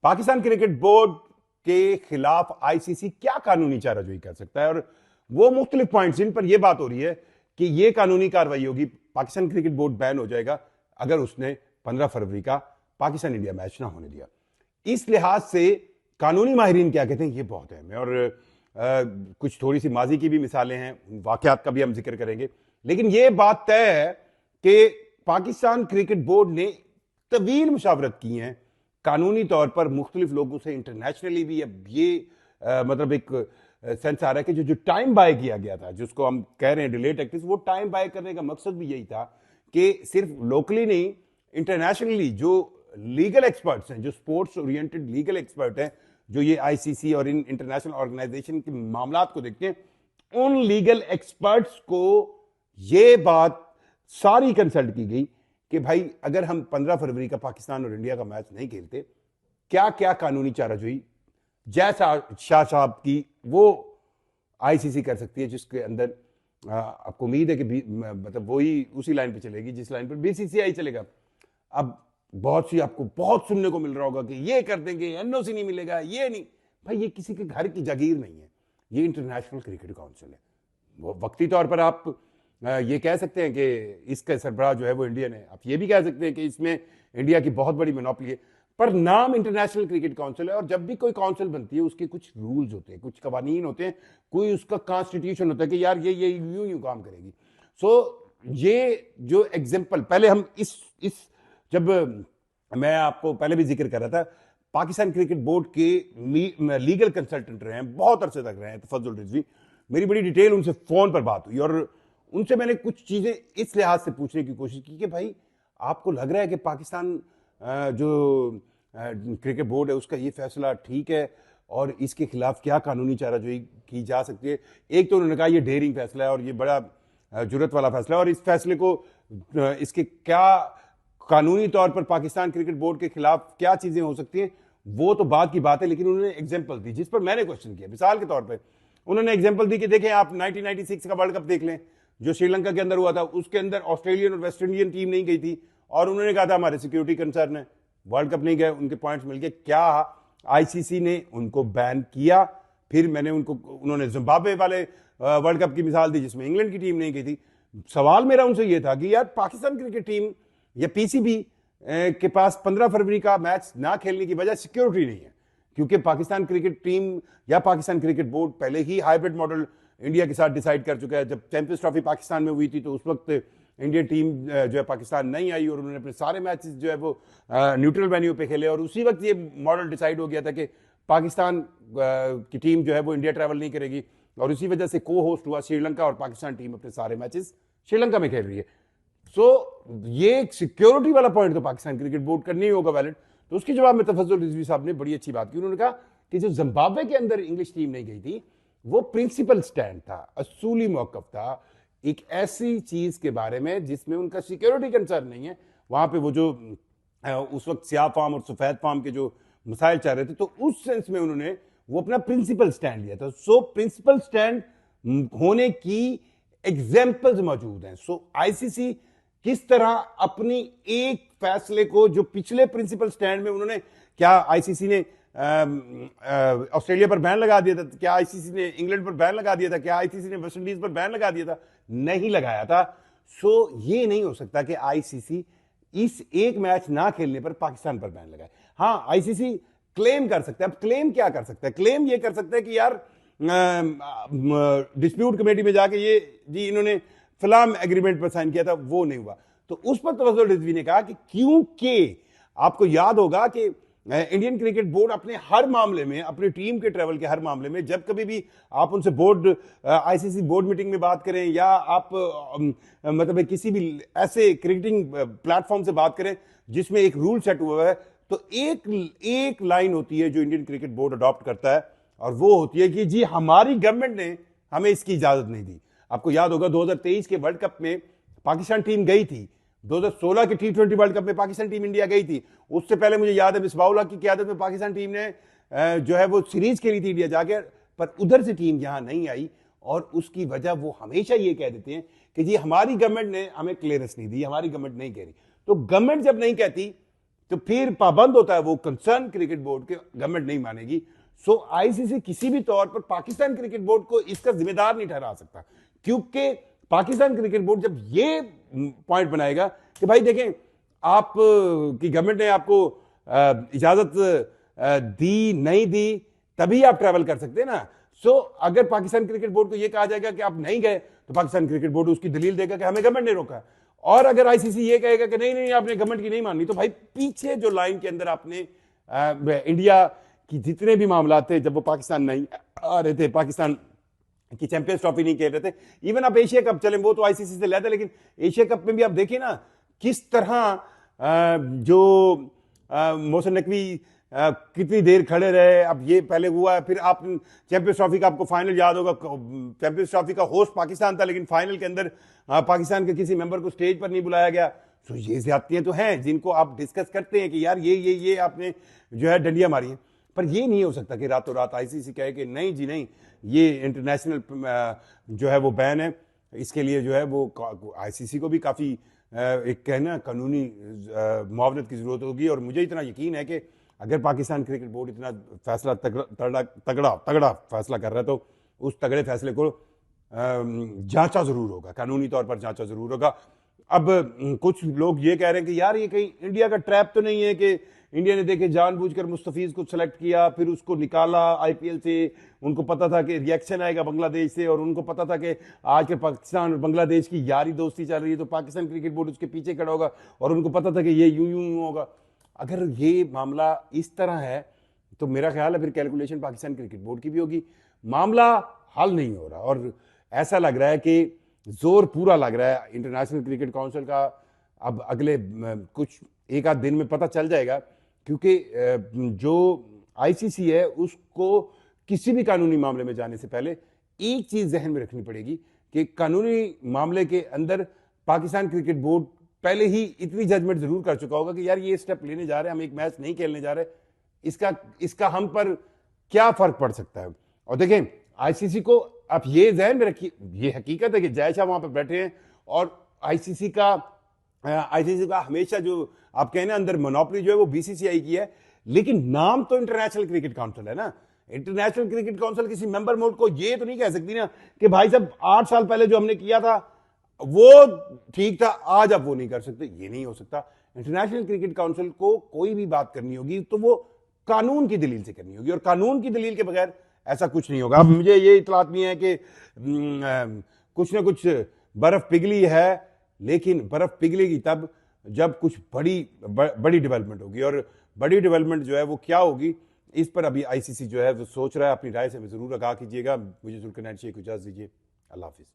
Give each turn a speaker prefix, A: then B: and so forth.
A: Pakistan cricket board के खिलाफ ICC क्या कानूनी चाराजोई कर सकता है, और वो मुख्तलिफ पॉइंट्स जिन पर यह बात हो रही है कि यह कानूनी कार्रवाई होगी, पाकिस्तान क्रिकेट बोर्ड बैन हो जाएगा अगर उसने 15 फरवरी का पाकिस्तान इंडिया मैच ना होने दिया। इस लिहाज से कानूनी माहिरीन क्या कहते हैं, ये बहुत अहम है। और कुछ थोड़ी सी माजी की भी मिसालें हैं, वाकयात का भी हम जिक्र करेंगे, लेकिन यह बात तय है कि पाकिस्तान क्रिकेट बोर्ड ने तवील मुशावरत की हैं कानूनी तौर पर मुख्तलिफ लोगों से, इंटरनेशनली भी। अब ये मतलब एक सेंस आ रहा है कि जो टाइम बाय किया गया था, जिसको हम कह रहे हैं डिलेट एक्टिस, वो टाइम बाय करने का मकसद भी यही था कि सिर्फ लोकली नहीं, इंटरनेशनली जो लीगल एक्सपर्ट्स हैं, जो स्पोर्ट्स ओरिएंटेड लीगल एक्सपर्ट हैं, जो ये आईसीसी और इन इंटरनेशनल ऑर्गेनाइजेशन के मामलात को देखते हैं, उन लीगल एक्सपर्ट्स को ये बात सारी कंसल्ट की गई कि भाई अगर हम 15 फरवरी का पाकिस्तान और इंडिया का मैच नहीं खेलते, क्या क्या कानूनी चाराजोई जैसा शाह साहब की वो आईसीसी कर सकती है, जिसके अंदर आपको उम्मीद है कि मतलब वही उसी लाइन पे चलेगी जिस लाइन पर बीसीसीआई चलेगा। अब बहुत सी आपको बहुत सुनने को मिल रहा होगा कि ये कर देंगे, एनओसी नहीं मिलेगा, ये नहीं। भाई ये किसी के घर की जागीर नहीं है, ये इंटरनेशनल क्रिकेट काउंसिल है। वो वक्ती तौर पर आप ये कह सकते हैं कि इसका सरबराह जो है वो इंडियन है, आप ये भी कह सकते हैं कि इसमें इंडिया की बहुत बड़ी मोनोपोली है, पर नाम इंटरनेशनल क्रिकेट काउंसिल है। और जब भी कोई काउंसिल बनती है उसके कुछ रूल्स होते हैं, कुछ कवानीन होते हैं, कोई उसका कॉन्स्टिट्यूशन होता है कि यार ये यूं काम करेगी। सो ये जो एग्जाम्पल पहले हम इस जब मैं आपको पहले भी जिक्र कर रहा था, पाकिस्तान क्रिकेट बोर्ड के लीगल कंसल्टेंट रहे हैं, बहुत अरसे तक रहे हैं तफज्जुल रिजवी। मेरी बड़ी डिटेल उनसे फोन पर बात हुई और उनसे मैंने कुछ चीजें इस लिहाज से पूछने की कोशिश की कि भाई आपको लग रहा है कि पाकिस्तान जो क्रिकेट बोर्ड है उसका ये फैसला ठीक है और इसके खिलाफ क्या कानूनी चाराजोई की जा सकती है। एक तो उन्होंने कहा ये डेयरिंग फैसला है और ये बड़ा जुर्रत वाला फैसला है, और इस फैसले को इसके क्या कानूनी तौर पर पाकिस्तान क्रिकेट बोर्ड के खिलाफ क्या चीजें हो सकती हैं वो तो बात की बात है। लेकिन उन्होंने एग्जांपल दी जिस पर मैंने क्वेश्चन किया। मिसाल के तौर पे उन्होंने एग्जांपल दी कि देखें आप 1996 का वर्ल्ड कप देख लें जो श्रीलंका के अंदर हुआ था, उसके अंदर ऑस्ट्रेलियन और वेस्ट इंडियन टीम नहीं गई थी और उन्होंने कहा था हमारे सिक्योरिटी कंसर्न है, वर्ल्ड कप नहीं गए, उनके पॉइंट्स मिल गए। क्या आईसीसी ने उनको बैन किया? फिर उन्होंने जिम्बाब्वे वाले वर्ल्ड कप की मिसाल दी जिसमें इंग्लैंड की टीम नहीं गई थी। सवाल मेरा उनसे यह था कि यार पाकिस्तान क्रिकेट टीम या पीसीबी के पास 15 फरवरी का मैच ना खेलने की वजह सिक्योरिटी नहीं है, क्योंकि पाकिस्तान क्रिकेट टीम या पाकिस्तान क्रिकेट बोर्ड पहले ही हाइब्रिड मॉडल इंडिया के साथ डिसाइड कर चुका है। जब चैंपियंस ट्रॉफी पाकिस्तान में हुई थी तो उस वक्त इंडियन टीम जो है पाकिस्तान नहीं आई और उन्होंने अपने सारे मैचेस जो है वो न्यूट्रल वेन्यू पे खेले, और उसी वक्त ये मॉडल डिसाइड हो गया था कि पाकिस्तान की टीम जो है वो इंडिया ट्रैवल नहीं करेगी, और उसी वजह से को होस्ट हुआ श्रीलंका और पाकिस्तान टीम अपने सारे मैचेस श्रीलंका में खेल रही है। ये सिक्योरिटी वाला पॉइंट तो पाकिस्तान क्रिकेट बोर्ड का नहीं होगा वैलिड। तो उसके जवाब में तफज्जुल रिजवी साहब ने बड़ी अच्छी बात की। उन्होंने कहा कि जो जिम्बाब्वे के अंदर इंग्लिश टीम नहीं गई थी वो प्रिंसिपल स्टैंड था, असूली मौकफ था एक ऐसी चीज के बारे में जिसमें उनका सिक्योरिटी कंसर्न नहीं है। वहां पे वो जो उस वक्त स्याह फार्म और सफेद फार्म के जो मसाइल चल रहे थे, तो उस सेंस में उन्होंने वो अपना प्रिंसिपल स्टैंड लिया था। प्रिंसिपल स्टैंड होने की एग्जाम्पल्स मौजूद हैं। आईसीसी किस तरह अपनी एक फैसले को, जो पिछले प्रिंसिपल स्टैंड में उन्होंने, क्या आईसीसी ने ऑस्ट्रेलिया पर बैन लगा दिया था? क्या आईसीसी ने इंग्लैंड पर बैन लगा दिया था? क्या आईसीसी ने वेस्ट इंडीज पर बैन लगा दिया था? नहीं लगाया था। ये नहीं हो सकता कि आईसीसी इस एक मैच ना खेलने पर पाकिस्तान पर बैन लगाए। हाँ, आईसीसी क्लेम कर सकता है। अब क्लेम क्या कर सकता है? क्लेम ये कर सकता है कि यार डिस्प्यूट कमेटी में जाके ये जी इन्होंने फिल्म एग्रीमेंट पर साइन किया था, वो नहीं हुआ। तो उस पर तवज्जुल रिजवी ने कहा कि क्योंकि आपको याद होगा कि इंडियन क्रिकेट बोर्ड अपने हर मामले में, अपनी टीम के ट्रैवल के हर मामले में, जब कभी भी आप उनसे बोर्ड आईसीसी बोर्ड मीटिंग में बात करें या आप मतलब किसी भी ऐसे क्रिकेटिंग प्लेटफॉर्म से बात करें जिसमें एक रूल सेट हुआ है, तो एक लाइन होती है जो इंडियन क्रिकेट बोर्ड अडॉप्ट करता है, और वो होती है कि जी हमारी गवर्नमेंट ने हमें इसकी इजाजत नहीं दी। आपको याद होगा 2023 के वर्ल्ड कप में पाकिस्तान टीम गई थी, 2016 के T20 वर्ल्ड कप में पाकिस्तान टीम इंडिया गई थी। उससे पहले मुझे याद है मिसबाउल्लाह की क़यादत में पाकिस्तान टीम ने जो है वो सीरीज खेली थी इंडिया जाकर, पर उधर से टीम यहां नहीं आई। और उसकी वजह वो हमेशा ये कह देते हैं कि जी हमारी गवर्नमेंट ने हमें क्लियरेंस नहीं दी, हमारी गवर्नमेंट नहीं कह रही। तो गवर्नमेंट जब नहीं कहती तो फिर पाबंद होता है वो कंसर्न क्रिकेट बोर्ड के, गवर्नमेंट नहीं मानेगी। सो आईसीसी किसी भी तौर पर पाकिस्तान क्रिकेट बोर्ड को इसका जिम्मेदार नहीं ठहरा सकता, क्योंकि पाकिस्तान क्रिकेट बोर्ड जब ये पॉइंट बनाएगा कि भाई देखें आप की गवर्नमेंट ने आपको इजाजत दी नहीं दी, तभी आप ट्रैवल कर सकते हैं ना। सो अगर पाकिस्तान क्रिकेट बोर्ड को यह कहा जाएगा कि आप नहीं गए, तो पाकिस्तान क्रिकेट बोर्ड उसकी दलील देगा कि हमें गवर्नमेंट ने रोका। और अगर आईसीसी ये कहेगा कि नहीं नहीं आपने गवर्नमेंट की नहीं माननी, तो भाई पीछे जो लाइन के अंदर आपने इंडिया की जितने भी मामला थे, जब वो पाकिस्तान नहीं आ रहे थे, पाकिस्तान की चैंपियंस ट्रॉफी नहीं खेल रहे थे, इवन आप एशिया कप चले, वो तो आईसीसी से लिया था, लेकिन एशिया कप में भी आप देखिए ना किस तरह जो मोहसिन नकवी कितनी देर खड़े रहे। अब ये पहले हुआ है, फिर आप चैंपियंस ट्रॉफी का आपको फाइनल याद होगा, चैंपियंस ट्रॉफी का होस्ट पाकिस्तान था, लेकिन फाइनल के अंदर पाकिस्तान के किसी मेंबर को स्टेज पर नहीं बुलाया गया। तो ये ज्यादतियां तो हैं जिनको आप डिस्कस करते हैं कि यार ये आपने जो है डंडियां मारी हैं, पर ये नहीं हो सकता कि रातों रात आईसीसी कहे कि नहीं जी नहीं, ये इंटरनेशनल जो है वो बैन है। इसके लिए जो है वो आईसीसी को भी काफी एक कहना कानूनी मुआवनत की जरूरत होगी। और मुझे इतना यकीन है कि अगर पाकिस्तान क्रिकेट बोर्ड इतना फैसला तगड़ा फैसला कर रहा है, तो उस तगड़े फैसले को जांचा जरूर होगा, कानूनी तौर पर जांचा जरूर होगा। अब कुछ लोग ये कह रहे हैं कि यार ये कहीं इंडिया का ट्रैप तो नहीं है कि इंडिया ने देखे जानबूझकर मुस्तफीज को सेलेक्ट किया, फिर उसको निकाला आईपीएल से, उनको पता था कि रिएक्शन आएगा बांग्लादेश से, और उनको पता था कि आज के पाकिस्तान और बांग्लादेश की यारी दोस्ती चल रही है, तो पाकिस्तान क्रिकेट बोर्ड उसके पीछे खड़ा होगा, और उनको पता था कि ये यूं यूं होगा। अगर ये मामला इस तरह है, तो मेरा ख्याल है फिर कैलकुलेशन पाकिस्तान क्रिकेट बोर्ड की भी होगी। मामला हल नहीं हो रहा, और ऐसा लग रहा है कि जोर पूरा लग रहा है इंटरनेशनल क्रिकेट काउंसिल का। अब अगले कुछ एक आध दिन में पता चल जाएगा, क्योंकि जो आईसीसी है उसको किसी भी कानूनी मामले में जाने से पहले एक चीज जहन में रखनी पड़ेगी कि कानूनी मामले के अंदर पाकिस्तान क्रिकेट बोर्ड पहले ही इतनी जजमेंट जरूर कर चुका होगा कि यार ये स्टेप लेने जा रहे हैं, हम एक मैच नहीं खेलने जा रहे, इसका हम पर क्या फर्क पड़ सकता है। और देखें आईसीसी को आप ये जहन में रखिए, ये हकीकत है कि जय शाह वहां पर बैठे हैं, और आईसीसी का हमेशा जो आप कहने अंदर मोनोपोली जो है वो बीसीसीआई की है, लेकिन नाम तो इंटरनेशनल क्रिकेट काउंसिल है ना। इंटरनेशनल क्रिकेट काउंसिल किसी मेंबर मुल्क को ये तो नहीं कह सकती ना कि भाई साहब 8 साल पहले जो हमने किया था वो ठीक था, आज आप वो नहीं कर सकते, ये नहीं हो सकता। इंटरनेशनल क्रिकेट काउंसिल को कोई भी बात करनी होगी तो वो कानून की दलील से करनी होगी, और कानून की दलील के बगैर ऐसा कुछ नहीं होगा। अब मुझे ये इतलात भी है कि कुछ ना कुछ बर्फ पिघली है, लेकिन बर्फ पिघलेगी तब जब कुछ बड़ी डेवलपमेंट होगी, और बड़ी डेवलपमेंट जो है वो क्या होगी, इस पर अभी आईसीसी जो है वो सोच रहा है। अपनी राय से हमें जरूर आगाह कीजिएगा। मुझे जुल्करनैन शेख को इजाजत दीजिए। अल्लाह हाफिज।